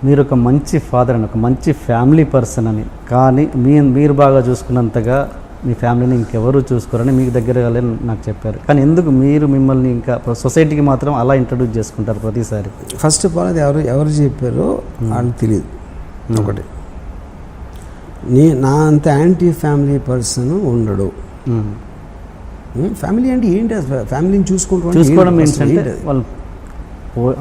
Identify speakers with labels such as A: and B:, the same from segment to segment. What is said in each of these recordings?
A: మీరు ఒక మంచి ఫాదర్ అని, ఒక మంచి ఫ్యామిలీ పర్సన్ అని, కానీ మీరు బాగా చూసుకున్నంతగా మీ ఫ్యామిలీని ఇంకెవరు చూసుకోరని మీకు దగ్గర నాకు చెప్పారు. కానీ ఎందుకు మీరు మిమ్మల్ని ఇంకా సొసైటీకి మాత్రం అలా ఇంట్రడ్యూస్ చేసుకుంటారు ప్రతిసారి?
B: ఫస్ట్ ఆఫ్ ఆల్ అది ఎవరు చెప్పారో వాళ్ళకి తెలియదు. ఒకటి, నా అంత యాంటీ ఫ్యామిలీ పర్సన్ ఉండడు. ఫ్యామిలీ అంటే ఏంటి? ఫ్యామిలీని చూసుకోవడం
A: ఏంటంటే వాళ్ళు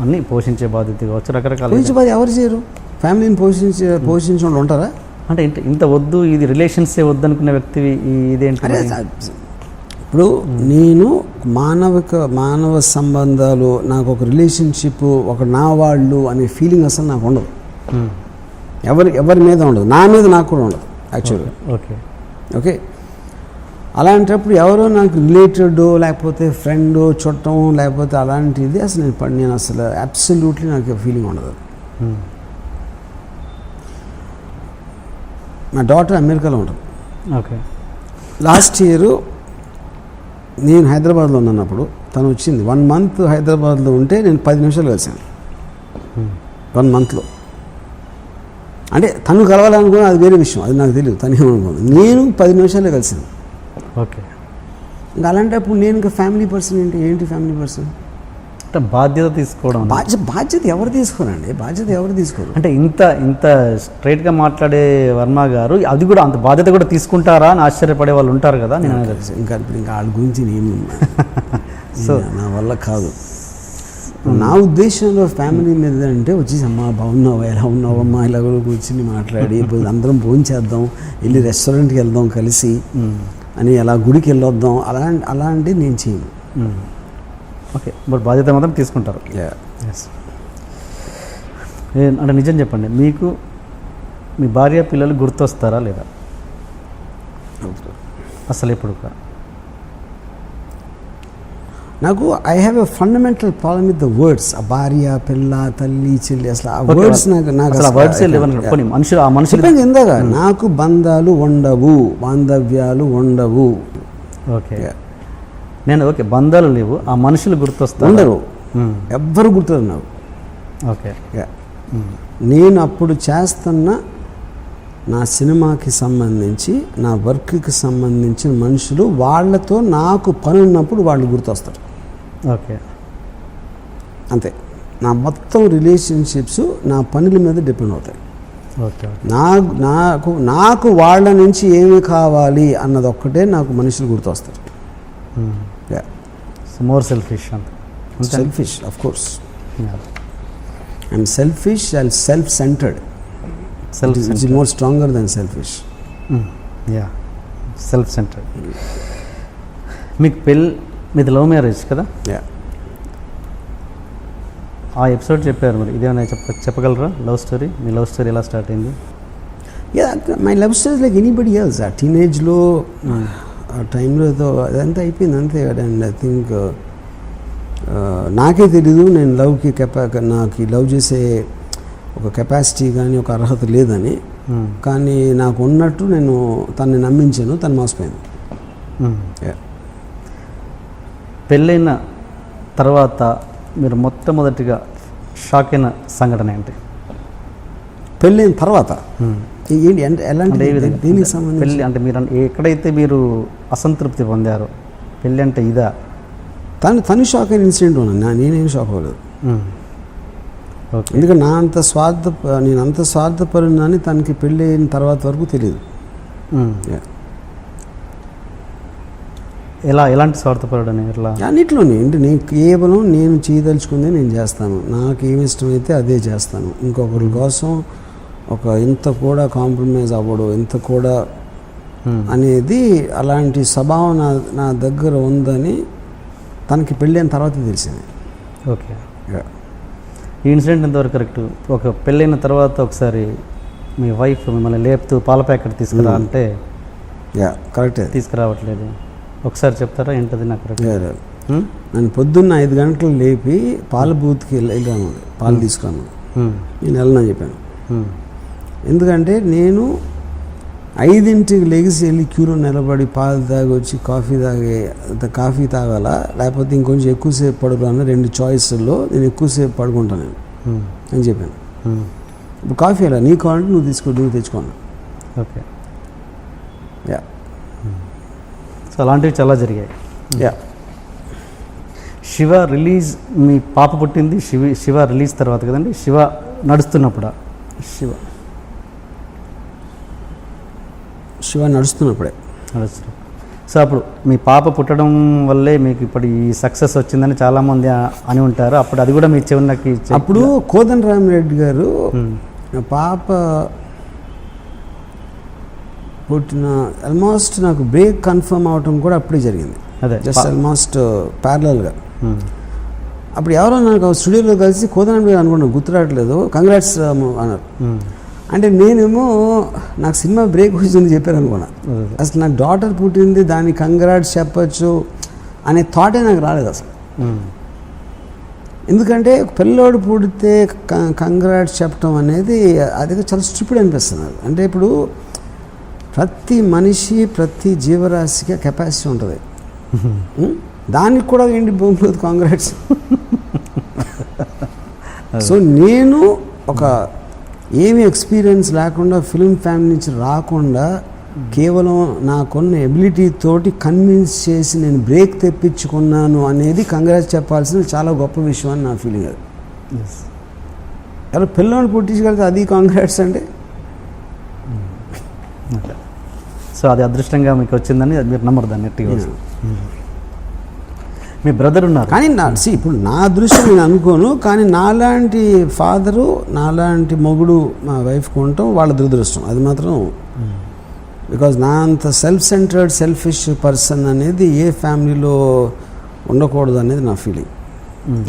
A: అన్నీ పోషించే బాధ్యత కావచ్చు, రకరకాల
B: బాధ్యత ఎవరు చేయరు? ఫ్యామిలీని పోషించే ఉంటారా?
A: అంటే ఇంత వద్దు, ఇది రిలేషన్సే వద్దు అనుకునే వ్యక్తి ఇదేంటి?
B: ఇప్పుడు నేను మానవ సంబంధాలు, నాకు ఒక రిలేషన్షిప్, ఒక నా వాళ్ళు అనే ఫీలింగ్ అసలు నాకు ఉండదు. ఎవరి మీద ఉండదు, నా మీద నాకు కూడా ఉండదు యాక్చువల్గా. ఓకే, అలాంటప్పుడు ఎవరో నాకు రిలేటెడ్, లేకపోతే ఫ్రెండ్, చుట్టం, లేకపోతే అలాంటిది అసలు నేను అసలు అబ్సల్యూట్లీ నాకు ఫీలింగ్ ఉండదు. నా డాటర్ అమెరికాలో ఉంటుంది.
A: ఓకే,
B: లాస్ట్ ఇయర్ నేను హైదరాబాద్లో ఉన్నప్పుడు తను వచ్చింది. 1 month హైదరాబాద్లో ఉంటే నేను 10 నిమిషాలు కలిసాను 1 monthలో. అంటే తను కలవాలనుకున్నా అది వేరే విషయం, అది నాకు తెలియదు. తను ఏమనుకోండి, నేను 10 నిమిషాలే కలిసాను.
A: ఓకే,
B: ఇంకా అలాంటప్పుడు నేను ఇంకా ఫ్యామిలీ పర్సన్ ఏంటి ఫ్యామిలీ పర్సన్
A: అంటే బాధ్యత తీసుకోవడం.
B: బాధ్యత ఎవరు తీసుకోరండి? బాధ్యత ఎవరు తీసుకోరు?
A: అంటే ఇంత స్ట్రైట్గా మాట్లాడే వర్మ గారు అది కూడా అంత బాధ్యత కూడా తీసుకుంటారా అని ఆశ్చర్యపడే వాళ్ళు ఉంటారు కదా. నేను
B: ఇంకా వాళ్ళ గురించి నేను సో నా వల్ల కాదు. నా ఉద్దేశంలో ఫ్యామిలీ మీద అంటే వచ్చేసి, అమ్మా బాగున్నావా, ఎలా ఉన్నావమ్మా, ఇలా కూడా కూర్చుని మాట్లాడి అందరం భోంచేద్దాం, వెళ్ళి రెస్టారెంట్కి వెళ్దాం కలిసి అని, అలా గుడికి వెళ్ళొద్దాం, అలాంటివి నేను చేయను.
A: ఓకే, బట్ బాధ్యత మాత్రం తీసుకుంటారు. అంటే నిజం చెప్పండి, మీకు మీ భార్య పిల్లలు గుర్తొస్తారా లేదా అసలు ఎప్పుడు?
B: నాకు I have a fundamental problem with the words. ఆ భార్య, పిల్ల, తల్లి, చెల్లి, అసలు ఆ వర్డ్స్ మనుషులు ఇందాక నాకు బంధాలు ఉండవు, బాంధవ్యాలు ఉండవు.
A: ఓకే, నేను ఓకే బంధాలు లేవు, ఆ మనుషులు గుర్తొస్తారు?
B: ఉండరు, ఎవ్వరు గుర్తురు నాకు.
A: ఓకే,
B: నేను అప్పుడు చేస్తున్న నా సినిమాకి సంబంధించి, నా వర్క్కి సంబంధించిన మనుషులు, వాళ్ళతో నాకు పని ఉన్నప్పుడు వాళ్ళు గుర్తొస్తారు.
A: ఓకే,
B: అంతే. నా మొత్తం రిలేషన్షిప్స్ నా పనుల మీద డిపెండ్ అవుతాయి.
A: ఓకే,
B: నాకు వాళ్ళ నుంచి ఏమి కావాలి అన్నది ఒక్కటే నాకు మనుషులు గుర్తొస్తారు.
A: More selfish.
B: Selfish, of course. I'm selfish and self centred. It is more stronger than selfish.
A: Yeah, self-centered. మీకు మీది లవ్ మ్యారేజ్ కదా?
B: Yeah.
A: ఆ ఎపిసోడ్ చెప్పారు, మరి ఇదేమైనా చెప్పగలరా? లవ్ స్టోరీ, మీ లవ్ స్టోరీ ఎలా స్టార్ట్ అయింది?
B: Yeah, my love story is like anybody else. ఆ టీనేజ్లో ఆ టైంలో అదంతా అయిపోయింది అంతే. అండ్ ఐ థింక్ నాకే తెలీదు నేను నాకు లవ్ చేసే ఒక కెపాసిటీ కానీ ఒక అర్హత లేదని. కానీ నాకు ఉన్నట్టు నేను తనని నమ్మించాను, తను మోసపోయింది.
A: పెళ్ళైన తర్వాత మీరు మొట్టమొదటిగా షాక్ అయిన సంఘటన ఏంటి?
B: పెళ్ళైన తర్వాత ఏంటి అంటే ఎలాంటి దీనికి సంబంధించి?
A: పెళ్ళి అంటే మీరు ఎక్కడైతే మీరు అసంతృప్తి పొందారో, పెళ్ళి అంటే ఇదా?
B: తను షాక్ అయిన ఇన్సిడెంట్ ఉన్నా, నేనేం షాక్ అవ్వలేదు. ఎందుకంటే నేను అంత స్వార్థపరునని తనకి పెళ్ళి అయిన తర్వాత వరకు తెలియదు.
A: ఎలాంటి స్వార్థపరుడు అని?
B: అన్నిట్లోనే అంటే నేను కేవలం నేను చేయదలుచుకుందే నేను చేస్తాను, నాకు ఏమి ఇష్టమైతే అదే చేస్తాను. ఇంకొకరి కోసం ఇంత కూడా కాంప్రమైజ్ అవ్వడు, ఇంత కూడా అనేది అలాంటి స్వభావం నా దగ్గర ఉందని తనకి పెళ్ళైన తర్వాత తెలిసింది.
A: ఓకే, ఈ ఇన్సిడెంట్ ఎంతవరకు కరెక్ట్? ఒక పెళ్ళైన తర్వాత ఒకసారి మీ వైఫ్ మిమ్మల్ని లేపుతూ పాల ప్యాకెట్ తీసుకురా అంటే
B: కరెక్ట్
A: తీసుకురావట్లేదు, ఒకసారి చెప్తారా ఏంటది? నాకు కరెక్ట్.
B: నన్ను పొద్దున్న 5 గంటలు లేపి పాల బూత్కి వెళ్ళాను, పాలు తీసుకున్నాను. నేను వెళ్ళనని చెప్పాను. ఎందుకంటే నేను 5ంటికి లెగిసి వెళ్ళి క్యూలో నిలబడి పాలు తాగి వచ్చి కాఫీ తాగాలా లేకపోతే ఇంకొంచెం ఎక్కువసేపు పడుకోవాలన్నా 2 చాయిస్ల్లో నేను ఎక్కువసేపు పడుకుంటాను నేను అని చెప్పాను. ఇప్పుడు కాఫీ అలా నీకు కావాలంటే నువ్వు తెచ్చుకోను.
A: ఓకే.
B: యా.
A: సో అలాంటివి చాలా జరిగాయి.
B: యా.
A: శివ రిలీజ్, మీ పాప పుట్టింది శివ రిలీజ్ తర్వాత కదండి, శివ నడుస్తున్నప్పుడా?
B: శివ నడుస్తున్నప్పుడే.
A: సో అప్పుడు మీ పాప పుట్టడం వల్లే మీకు ఇప్పుడు ఈ సక్సెస్ వచ్చిందని చాలామంది అని ఉంటారు. అప్పుడు అది కూడా మీ చెవులకి
B: అప్పుడు కోదండరామిరెడ్డి గారు పాప పుట్టిన ఆల్మోస్ట్ నాకు బ్రేక్ కన్ఫర్మ్ అవటం కూడా అప్పుడే జరిగింది.
A: అదే
B: జస్ట్ ఆల్మోస్ట్ ప్యారలల్గా. అప్పుడు ఎవరో నాకు స్టూడియోలో కలిసి కోదండరామిరెడ్డి గారు అనుకున్నాను, గుర్తురావట్లేదు, కంగ్రాట్స్ అన్నారు. అంటే నేనేమో నాకు సినిమా బ్రేక్ వచ్చింది చెప్పారు అనుకున్నా. అసలు నాకు డాటర్ పుట్టింది, దాన్ని కంగ్రాట్స్ చెప్పచ్చు అనే థాటే నాకు రాలేదు అసలు. ఎందుకంటే పిల్లోడు పుడితే కంగ్రాట్స్ చెప్పడం అనేది అది చాలా స్టూపిడ్ అనిపిస్తుంది. అంటే ఇప్పుడు ప్రతి మనిషి ప్రతి జీవరాశికి కెపాసిటీ ఉంటుంది. దానికి కూడా ఏంటి భూమిలో కాంగ్రాట్స్. సో నేను ఒక ఏమీ ఎక్స్పీరియన్స్ లేకుండా ఫిల్మ్ ఫ్యామిలీ నుంచి రాకుండా కేవలం నాకున్న ఎబిలిటీ తోటి కన్విన్స్ చేసి నేను బ్రేక్ తెప్పించుకున్నాను అనేది కంగ్రాట్స్ చెప్పాల్సిన చాలా గొప్ప విషయం అని నా ఫీలింగ్. అది ఎవరు పిల్లల్ని పుట్టించగలిగితే అది కాంగ్రాట్స్ అంటే.
A: సో అది అదృష్టంగా మీకు వచ్చిందని మీరు నమ్మరు దాన్ని నెట్టిగా. మీ బ్రదర్ ఉన్నారు
B: కానీ ఇప్పుడు నా అదృష్టం నేను అనుకోను, కానీ నాలాంటి ఫాదరు నాలాంటి మొగుడు మా వైఫ్కి ఉండటం వాళ్ళ దురదృష్టం అది మాత్రం. బికాజ్ నా అంత సెల్ఫ్ సెల్ఫిష్ పర్సన్ అనేది ఏ ఫ్యామిలీలో ఉండకూడదు అనేది నా ఫీలింగ్.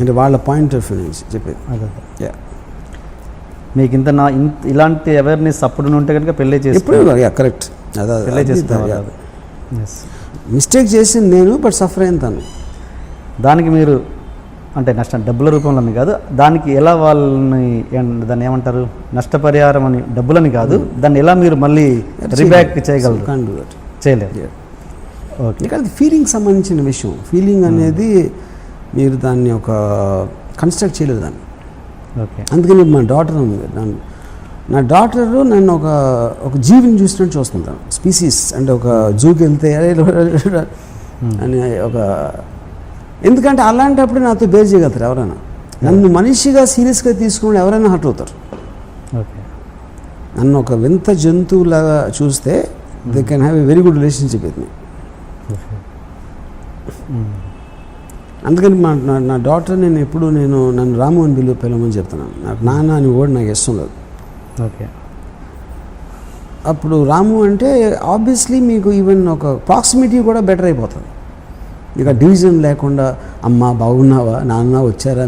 B: అంటే వాళ్ళ పాయింట్ ఆఫ్ వ్యూ నుంచి చెప్పేది.
A: అదే మీకు ఇలాంటి అవేర్నెస్ అప్పుడు ఉంటే కనుక పెళ్ళి చేసి
B: కరెక్ట్.
A: పెళ్ళి చేస్తారు.
B: మిస్టేక్ చేసింది నేను, బట్ సఫర్ అయిన తను.
A: దానికి మీరు అంటే నష్టం డబ్బుల రూపంలోని కాదు, దానికి ఎలా వాళ్ళని దాన్ని ఏమంటారు నష్టపరిహారం అని డబ్బులని కాదు, దాన్ని ఎలా మీరు మళ్ళీ రీబ్యాక్ చేయగలరు? చేయలేరు. ఓకే.
B: అది ఫీలింగ్ సంబంధించిన విషయం. ఫీలింగ్ అనేది మీరు దాన్ని ఒక కన్స్ట్రక్ట్ చేయలేదు దాన్ని.
A: ఓకే. అందుకని
B: మా డాటర్ ఉంది, నా డాటరు నన్ను ఒక జీవిని చూసినట్టు చూస్తుంటాను. స్పీసీస్ అంటే ఒక జూకి వెళ్తే అని ఒక, ఎందుకంటే అలాంటప్పుడు నాతో బేర్ చేయగలుగుతారు ఎవరైనా. నన్ను మనిషిగా సీరియస్గా తీసుకుని ఎవరైనా హర్ట్ అవుతారు.
A: ఓకే.
B: నన్ను ఒక వింత జంతువులాగా చూస్తే they can have a very good relationship with me. అందుకని నా డాటర్ నేను ఎప్పుడు నన్ను రాము అని పిలవమని చెప్తున్నాను. నాకు నాన్న అని కూడా నాకు ఇష్టం లేదు.
A: ఓకే.
B: అప్పుడు రాము అంటే ఆబ్వియస్లీ మీకు ఈవెన్ ఒక ప్రాక్సిమిటీ కూడా బెటర్ అయిపోతుంది. ఇక డివిజన్ లేకుండా అమ్మ బాగున్నావా, నాన్న వచ్చారా,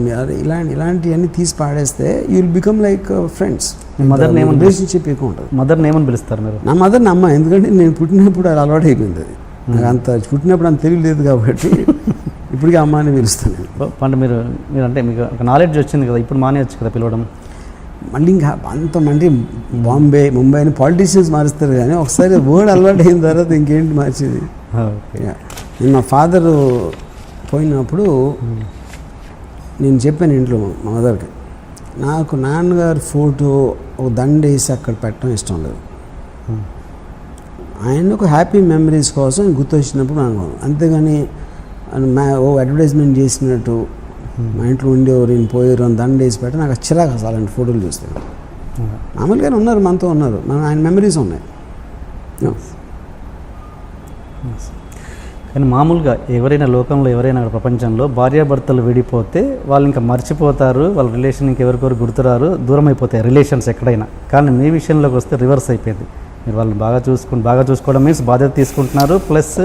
B: ఇలాంటివన్నీ తీసి పాడేస్తే you will become like friends.
A: మదర్ని
B: రిలేషన్షిప్ ఎక్కువ ఉంటుంది.
A: మదర్ని ఏమని పిలుస్తారు మీరు?
B: నా మదర్ని అమ్మ, ఎందుకంటే నేను పుట్టినప్పుడు అది అలవాటు అయిపోయింది. అది నాకు అంత పుట్టినప్పుడు అంత తెలియలేదు కాబట్టి ఇప్పటికీ అమ్మ అని పిలుస్తాను.
A: అంటే మీరు అంటే మీకు ఒక నాలెడ్జ్ వచ్చింది కదా, ఇప్పుడు మానేయచ్చు కదా పిలవడం.
B: మళ్ళీ ఇంకా అంతమంది బాంబే ముంబై అని పాలిటీషియన్స్ మారుస్తారు, కానీ ఒకసారి వర్డ్ అలవాటు అయిన తర్వాత ఇంకేంటి మార్చేది. నేను మా ఫాదరు పోయినప్పుడు నేను చెప్పాను ఇంట్లో మా మదర్కి, నాకు నాన్నగారు ఫోటో ఒక దండ వేసి అక్కడ పెట్టడం ఇష్టం లేదు. ఆయన ఒక హ్యాపీ మెమరీస్ కోసం గుర్తొచ్చినప్పుడు అనుకోను, అంతేగాని అడ్వర్టైజ్మెంట్ చేసినట్టు మా ఇంట్లో ఉండేవారు నేను పోయారు అని దండ వేసి పెట్టి నాకు చిరాకు అసలు అలాంటి ఫోటోలు చూస్తాను. మామూలుగానే ఉన్నారు, మనతో ఉన్నారు, ఆయన మెమరీస్ ఉన్నాయి.
A: కానీ మామూలుగా ఎవరైనా లోకంలో ఎవరైనా ప్రపంచంలో భార్యాభర్తలు విడిపోతే వాళ్ళు ఇంకా మర్చిపోతారు, వాళ్ళ రిలేషన్ ఇంకెవరికొరు గుర్తురారు, దూరం అయిపోతాయి రిలేషన్స్ ఎక్కడైనా. కానీ మీ విషయంలోకి వస్తే రివర్స్ అయిపోయింది. మీరు వాళ్ళని బాగా చూసుకోవడం మీన్స్ బాధ్యత తీసుకుంటున్నారు, ప్లస్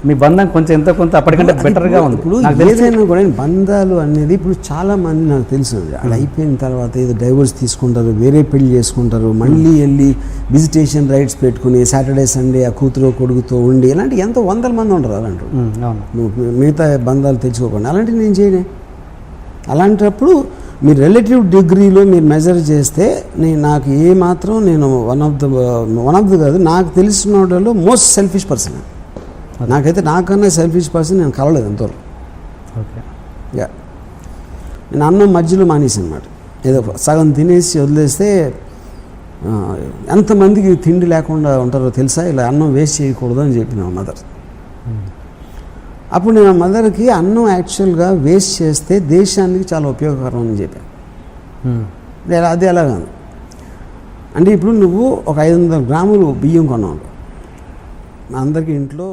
A: మీ బంధం కొంచెం ఎంతో కొంత అప్పటికంటే బెటర్గా ఉంది.
B: ఇప్పుడు ఏదైనా కూడా బంధాలు అనేది ఇప్పుడు చాలామంది నాకు తెలుసు అది అయిపోయిన తర్వాత ఏదో డైవర్స్ తీసుకుంటారు, వేరే పెళ్లి చేసుకుంటారు, మళ్ళీ వెళ్ళి విజిటేషన్ రైట్స్ పెట్టుకుని సాటర్డే సండే ఆ కూతురు కొడుకుతో ఉండి ఇలాంటి ఎంతో 100 మంది ఉంటారు అలాంటి. నువ్వు మిగతా బంధాలు తెచ్చుకోకుండా అలాంటివి నేను చేయనే. అలాంటప్పుడు మీ రిలేటివ్ డిగ్రీలో మీరు మెజర్ చేస్తే నాకు ఏమాత్రం నేను వన్ ఆఫ్ ద కాదు, నాకు తెలిసిన వాళ్ళలో మోస్ట్ సెల్ఫిష్ పర్సన్. నాకైతే నాకన్నా సెల్ఫిష్ పర్సన్ నేను కలవలేదు ఎంతవరకు.
A: ఓకే.
B: యా, నేను అన్నం మధ్యలో మానేసి అనమాట. ఏదో సగం తినేసి వదిలేస్తే ఎంతమందికి తిండి లేకుండా ఉంటారో తెలుసా, ఇలా అన్నం వేస్ట్ చేయకూడదు అని చెప్పిన మదర్. అప్పుడు నేను మదర్కి అన్నం యాక్చువల్గా వేస్ట్ చేస్తే దేశానికి చాలా ఉపయోగకరం అని చెప్పాను. అది ఎలాగా అంటే ఇప్పుడు నువ్వు ఒక 500 గ్రాములు బియ్యం కొన్నావు, అందరికీ ఇంట్లో